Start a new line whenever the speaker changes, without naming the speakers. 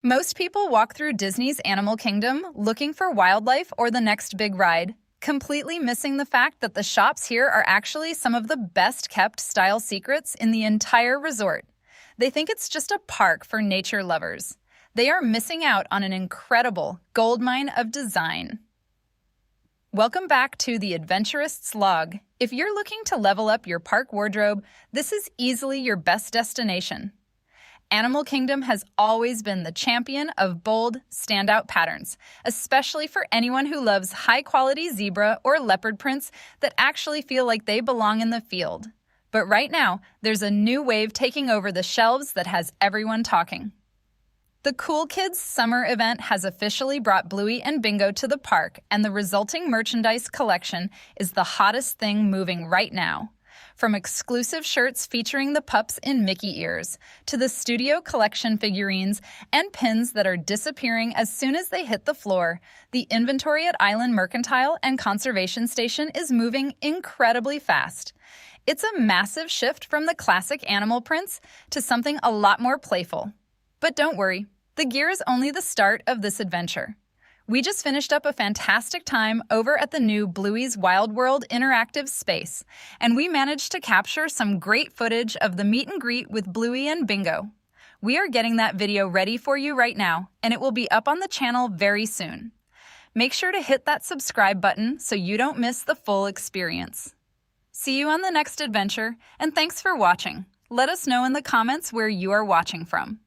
Most people walk through Disney's Animal Kingdom looking for wildlife or the next big ride, completely missing the fact that the shops here are actually some of the best-kept style secrets in the entire resort. They think it's just a park for nature lovers. They are missing out on an incredible goldmine of design. Welcome back to the Adventurist's Log. If you're looking to level up your park wardrobe, this is easily your best destination. Animal Kingdom has always been the champion of bold, standout patterns, especially for anyone who loves high-quality zebra or leopard prints that actually feel like they belong in the field. But right now, there's a new wave taking over the shelves that has everyone talking. The Cool Kids Summer event has officially brought Bluey and Bingo to the park, and the resulting merchandise collection is the hottest thing moving right now. From exclusive shirts featuring the pups in Mickey ears, to the studio collection figurines and pins that are disappearing as soon as they hit the floor, the inventory at Island Mercantile and Conservation Station is moving incredibly fast. It's a massive shift from the classic animal prints to something a lot more playful. But don't worry, the gear is only the start of this adventure. We just finished up a fantastic time over at the new Bluey's Wild World interactive space, and we managed to capture some great footage of the meet and greet with Bluey and Bingo. We are getting that video ready for you right now, and it will be up on the channel very soon. Make sure to hit that subscribe button so you don't miss the full experience. See you on the next adventure, and thanks for watching. Let us know in the comments where you are watching from.